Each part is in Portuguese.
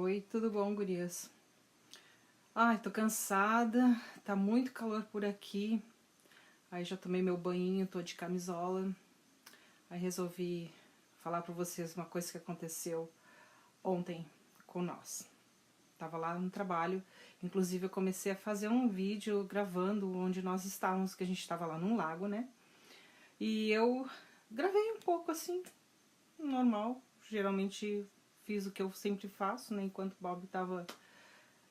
Oi, tudo bom, gurias? Ai, tô cansada, tá muito calor por aqui. Aí já tomei meu banhinho, tô de camisola. Aí resolvi falar pra vocês uma coisa que aconteceu ontem com nós. Tava lá no trabalho, inclusive eu comecei a fazer um vídeo gravando onde nós estávamos, que a gente tava lá num lago, né? E eu gravei um pouco assim, normal. Geralmente fiz o que eu sempre faço, né? Enquanto o Bob tava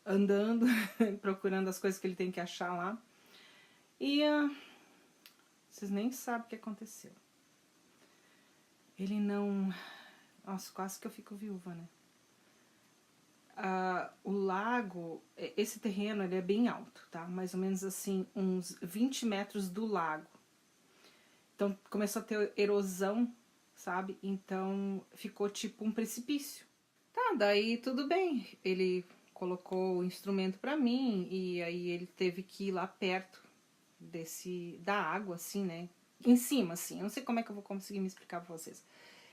andando, procurando as coisas que ele tem que achar lá. E vocês nem sabem o que aconteceu. Ele não... Nossa, quase que eu fico viúva, né? O lago, esse terreno, ele é bem alto, tá? Mais ou menos assim, uns 20 metros do lago. Então, começou a ter erosão, sabe? Então, ficou tipo um precipício. Tá, daí tudo bem. Ele colocou o instrumento pra mim e aí ele teve que ir lá perto da água, assim, né? Em cima, assim. Eu não sei como é que eu vou conseguir me explicar pra vocês.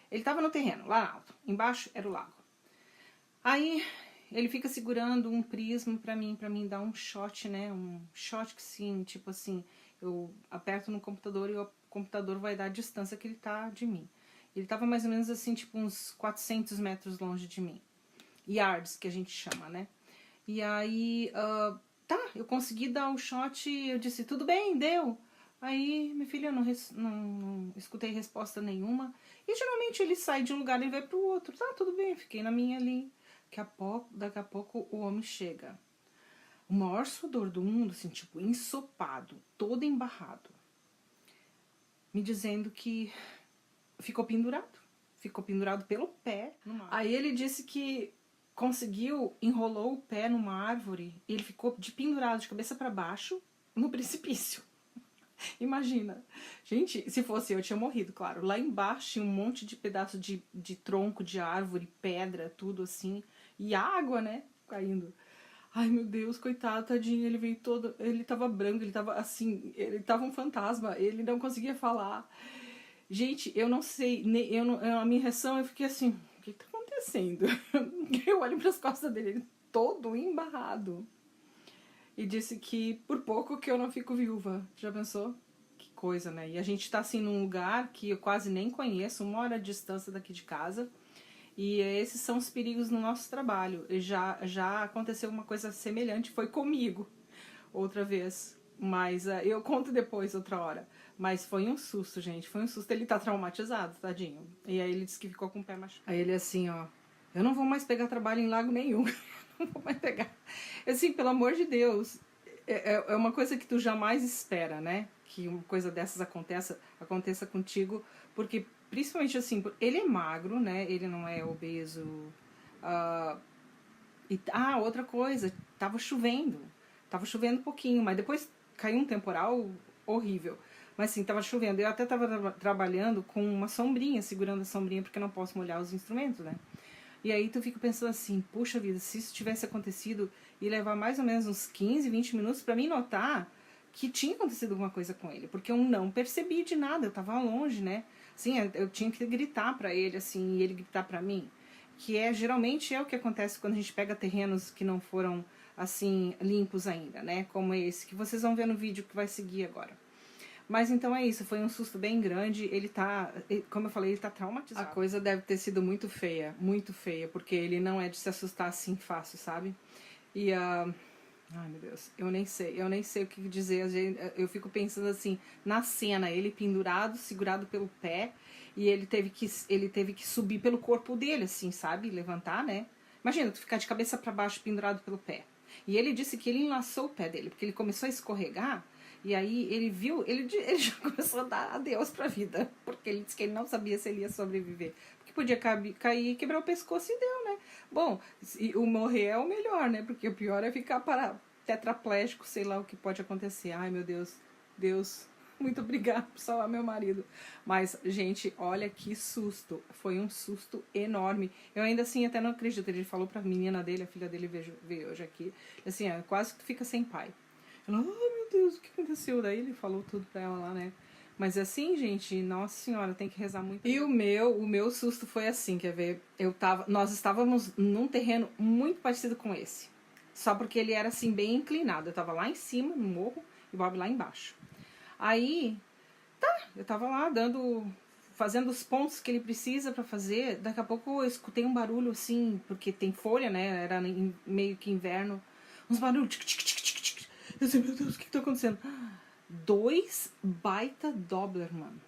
Ele tava no terreno, lá alto. Embaixo era o lago. Aí ele fica segurando um prisma pra mim dar um shot, né? Um shot que sim, tipo assim, eu aperto no computador e o computador vai dar a distância que ele tá de mim. Ele tava mais ou menos assim, tipo uns 400 metros longe de mim. Yards, que a gente chama, né? E aí, tá, eu consegui dar o shot e eu disse, tudo bem, deu. Aí, minha filha, não escutei resposta nenhuma. E geralmente ele sai de um lugar e vai pro outro. Tá, tudo bem, fiquei na minha ali. Daqui a pouco o homem chega. O maior sudor do mundo, assim, tipo, ensopado, todo embarrado. Me dizendo que ficou pendurado. Ficou pendurado pelo pé no mar. Aí ele disse que conseguiu, enrolou o pé numa árvore e ele ficou de pendurado de cabeça para baixo no precipício. Imagina. Gente, se fosse eu tinha morrido, claro. Lá embaixo tinha um monte de pedaço de tronco de árvore, pedra, tudo assim. E água, né? Caindo. Ai, meu Deus, coitado, tadinho. Ele veio todo... Ele tava branco, ele tava assim... Ele tava um fantasma. Ele não conseguia falar. Gente, eu não sei... A minha reação, eu fiquei assim... O que tá acontecendo? Eu olho pras costas dele, ele todo embarrado. E disse que por pouco que eu não fico viúva. Já pensou? Que coisa, né? E a gente tá assim num lugar que eu quase nem conheço, 1 hora de distância daqui de casa. E esses são os perigos no nosso trabalho. E já aconteceu uma coisa semelhante, foi comigo, outra vez. Mas eu conto depois, outra hora. Mas foi um susto, gente, foi um susto. Ele tá traumatizado, tadinho. E aí ele disse que ficou com o pé machucado. Aí ele assim, ó, eu não vou mais pegar trabalho em lago nenhum. Não vou mais pegar. Assim, pelo amor de Deus, é uma coisa que tu jamais espera, né? Que uma coisa dessas aconteça contigo, porque principalmente assim, ele é magro, né? Ele não é obeso. Outra coisa, tava chovendo um pouquinho, mas depois caiu um temporal horrível. Mas assim, tava chovendo. Eu até tava trabalhando com uma sombrinha, segurando a sombrinha, porque eu não posso molhar os instrumentos, né? E aí tu fica pensando assim, puxa vida, se isso tivesse acontecido, ia levar mais ou menos uns 15, 20 minutos pra mim notar que tinha acontecido alguma coisa com ele, porque eu não percebi de nada, eu tava longe, né? Assim, eu tinha que gritar pra ele, assim, e ele gritar pra mim, que geralmente é o que acontece quando a gente pega terrenos que não foram, assim, limpos ainda, né? Como esse, que vocês vão ver no vídeo que vai seguir agora. Mas então é isso, foi um susto bem grande, como eu falei, ele tá traumatizado. A coisa deve ter sido muito feia, porque ele não é de se assustar assim fácil, sabe? E, ai meu Deus, eu nem sei o que dizer, eu fico pensando assim, na cena, ele pendurado, segurado pelo pé, e ele teve que subir pelo corpo dele, assim, sabe? Levantar, né? Imagina, tu ficar de cabeça para baixo pendurado pelo pé. E ele disse que ele enlaçou o pé dele, porque ele começou a escorregar, e aí ele viu, ele já começou a dar adeus pra vida, porque ele disse que ele não sabia se ele ia sobreviver. Porque podia cair e quebrar o pescoço e deu, né? Bom, o morrer é o melhor, né? Porque o pior é ficar tetraplégico, sei lá o que pode acontecer. Ai, meu Deus, muito obrigada por salvar meu marido. Mas, gente, olha que susto. Foi um susto enorme. Eu ainda assim até não acredito. Ele falou pra menina dele, a filha dele veio hoje aqui, assim, quase que tu fica sem pai. Ela, oh meu Deus, o que aconteceu? Daí ele falou tudo pra ela lá, né? Mas assim, gente, nossa senhora, tem que rezar muito. E o meu susto foi assim, quer ver? Nós estávamos num terreno muito parecido com esse. Só porque ele era assim bem inclinado. Eu tava lá em cima, no morro, e o Bob lá embaixo. Aí, eu tava lá fazendo os pontos que ele precisa pra fazer. Daqui a pouco eu escutei um barulho assim, porque tem folha, né? Era meio que inverno. Uns barulhos. Tic, tic, tic, tic, tic. Eu disse, meu Deus, o que tá acontecendo? 2 baita Doberman.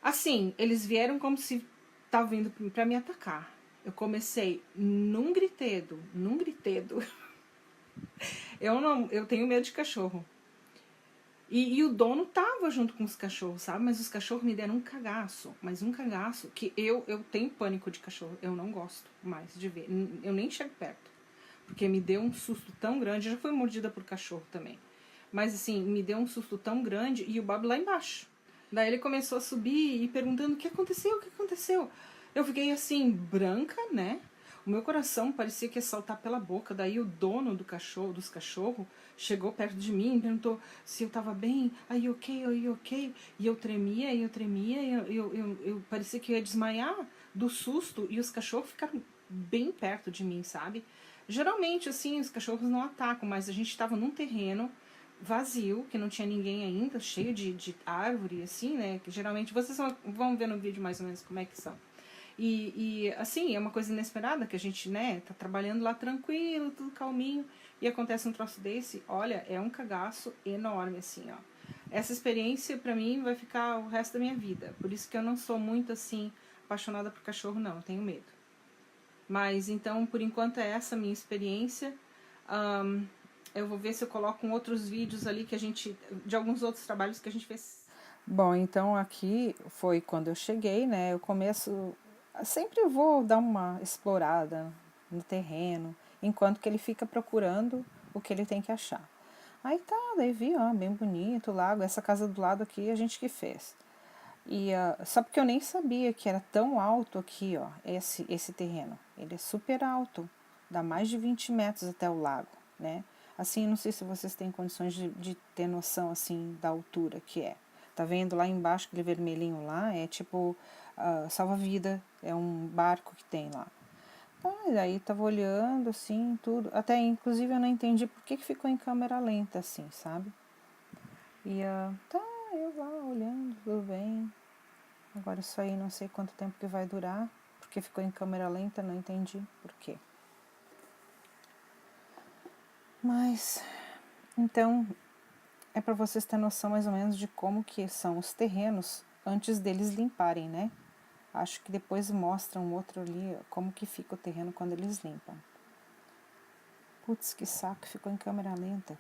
Assim, eles vieram como se estavam vindo pra me atacar. Eu comecei num gritedo. Eu tenho medo de cachorro. E o dono tava junto com os cachorros, sabe? Mas os cachorros me deram um cagaço. Mas um cagaço que eu tenho pânico de cachorro. Eu não gosto mais de ver. Eu nem chego perto. Porque me deu um susto tão grande. Eu já fui mordida por cachorro também. Mas assim, me deu um susto tão grande. E o Bob lá embaixo. Daí ele começou a subir e perguntando o que aconteceu, o que aconteceu. Eu fiquei assim, branca, né? O meu coração parecia que ia saltar pela boca. Daí o dono dos cachorros chegou perto de mim e perguntou se eu tava bem. Are you okay? Are you okay? E eu tremia, eu parecia que eu ia desmaiar do susto. E os cachorros ficaram bem perto de mim, sabe? Geralmente, assim, os cachorros não atacam, mas a gente estava num terreno vazio, que não tinha ninguém ainda, cheio de árvore, assim, né? Que geralmente vocês vão ver no vídeo mais ou menos como é que são. Assim, é uma coisa inesperada que a gente, né, tá trabalhando lá tranquilo, tudo calminho, e acontece um troço desse. Olha, é um cagaço enorme, assim, ó. Essa experiência, pra mim, vai ficar o resto da minha vida. Por isso que eu não sou muito, assim, apaixonada por cachorro, não. Eu tenho medo. Mas, então, por enquanto, é essa a minha experiência. Eu vou ver se eu coloco outros vídeos ali que a gente, de alguns outros trabalhos que a gente fez. Bom, então aqui foi quando eu cheguei, né? Eu começo, sempre vou dar uma explorada no terreno, enquanto que ele fica procurando o que ele tem que achar. Aí tá, daí vi, ó, bem bonito o lago, essa casa do lado aqui a gente que fez. Só porque eu nem sabia que era tão alto aqui, ó, esse terreno. Ele é super alto, dá mais de 20 metros até o lago, né? Assim, não sei se vocês têm condições de ter noção, assim, da altura que é. Tá vendo lá embaixo, aquele vermelhinho lá, é tipo salva-vida, é um barco que tem lá. E daí tava olhando, assim, tudo. Até, inclusive, eu não entendi por que ficou em câmera lenta, assim, sabe? Eu lá olhando, tudo bem. Agora isso aí não sei quanto tempo que vai durar, porque ficou em câmera lenta, não entendi por quê. Mas, então, é para vocês terem noção mais ou menos de como que são os terrenos antes deles limparem, né? Acho que depois mostra um outro ali como que fica o terreno quando eles limpam. Putz, que saco, ficou em câmera lenta.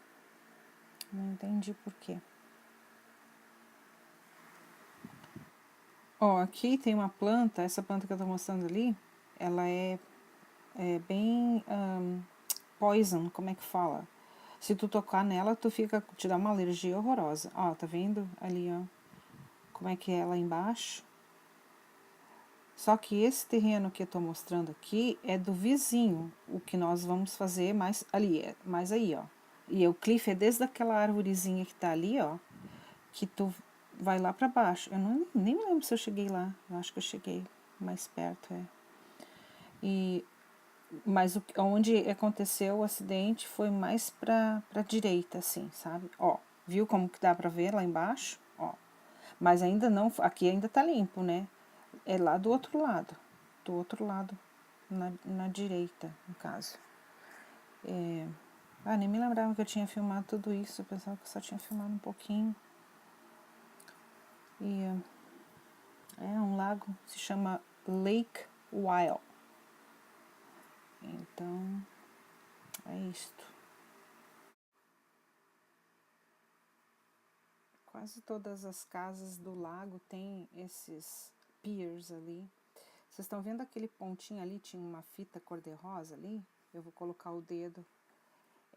Não entendi por quê. Ó, aqui tem uma planta, essa planta que eu tô mostrando ali, ela é bem poison, como é que fala? Se tu tocar nela, te dá uma alergia horrorosa. Ó, tá vendo ali, ó, como é que é lá embaixo? Só que esse terreno que eu tô mostrando aqui é do vizinho, o que nós vamos fazer mais ali, mais aí, ó. E o cliff é desde aquela arvorezinha que tá ali, ó, que tu vai lá pra baixo. Eu nem me lembro se eu cheguei lá, eu acho que eu cheguei mais perto, Mas onde aconteceu o acidente foi mais pra direita, assim, sabe? Ó, viu como que dá pra ver lá embaixo? Ó, mas ainda não, aqui ainda tá limpo, né? É lá do outro lado, na direita, no caso. Nem me lembrava que eu tinha filmado tudo isso, eu pensava que eu só tinha filmado um pouquinho. É um lago, se chama Lake Wyle. Então, é isto. Quase todas as casas do lago têm esses piers ali. Vocês estão vendo aquele pontinho ali? Tinha uma fita cor-de-rosa ali? Eu vou colocar o dedo.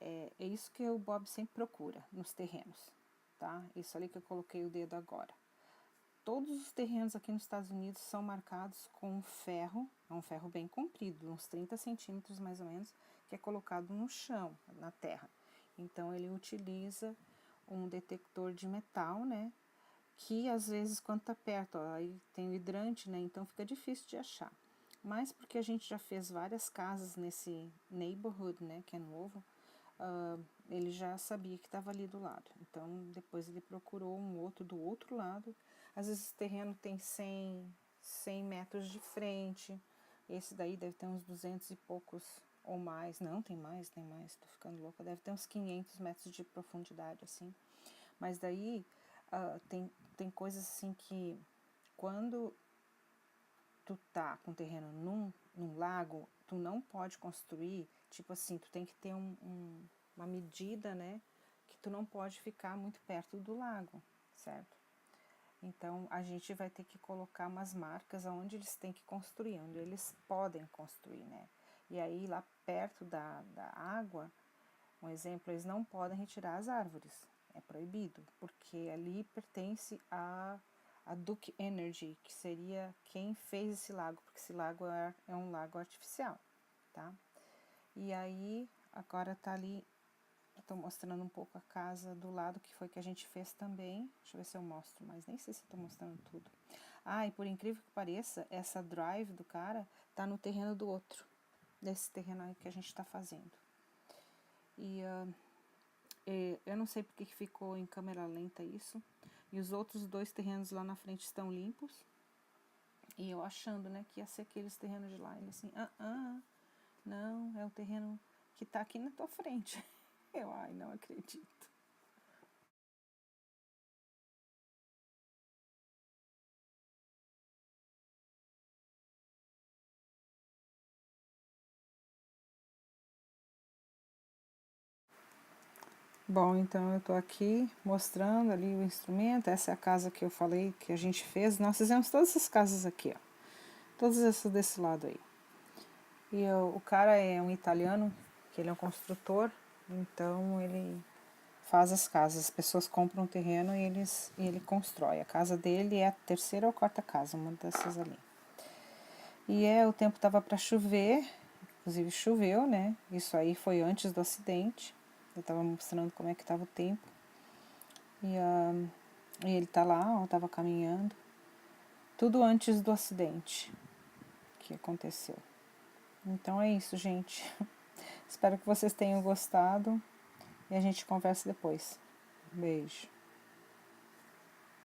É isso que o Bob sempre procura nos terrenos, tá? Isso ali que eu coloquei o dedo agora. Todos os terrenos aqui nos Estados Unidos são marcados com um ferro, é um ferro bem comprido, uns 30 centímetros mais ou menos, que é colocado no chão, na terra. Então, ele utiliza um detector de metal, né? Que às vezes quando tá perto, ó, aí tem o hidrante, né? Então fica difícil de achar. Mas porque a gente já fez várias casas nesse neighborhood, né? Que é novo, ele já sabia que estava ali do lado. Então depois ele procurou um outro do outro lado. Às vezes o terreno tem 100 metros de frente. Esse daí deve ter uns 200 e poucos ou mais. Não, tem mais, tô ficando louca. Deve ter uns 500 metros de profundidade, assim. Mas daí tem coisas assim que quando tu tá com terreno num lago, tu não pode construir, tipo assim, tu tem que ter uma medida, né, que tu não pode ficar muito perto do lago, certo? Então, a gente vai ter que colocar umas marcas onde eles têm que construir, onde eles podem construir, né? E aí, lá perto da água, um exemplo, eles não podem retirar as árvores, é proibido, porque ali pertence a Duke Energy, que seria quem fez esse lago, porque esse lago é um lago artificial, tá? E aí, agora tá ali, eu tô mostrando um pouco a casa do lado, que foi que a gente fez também. Deixa eu ver se eu mostro, mas nem sei se eu tô mostrando tudo. Ah, e por incrível que pareça, essa drive do cara tá no terreno do outro, desse terreno aí que a gente tá fazendo. E eu não sei porque que ficou em câmera lenta isso. E os outros dois terrenos lá na frente estão limpos. E eu achando, né, que ia ser aqueles terrenos de lá. Ele assim, não, é o terreno que tá aqui na tua frente. Eu, ai, não acredito. Bom, então eu tô aqui mostrando ali o instrumento. Essa é a casa que eu falei que a gente fez. Nós fizemos todas essas casas aqui, ó. Todas essas desse lado aí. E o cara é um italiano, que ele é um construtor. Então ele faz as casas. As pessoas compram um terreno e ele constrói. A casa dele é a terceira ou quarta casa, uma dessas ali. E o tempo tava para chover, inclusive choveu, né? Isso aí foi antes do acidente. Eu tava mostrando como é que tava o tempo. E ele tá lá, ó, tava caminhando. Tudo antes do acidente que aconteceu. Então é isso, gente. Espero que vocês tenham gostado e a gente conversa depois. Beijo.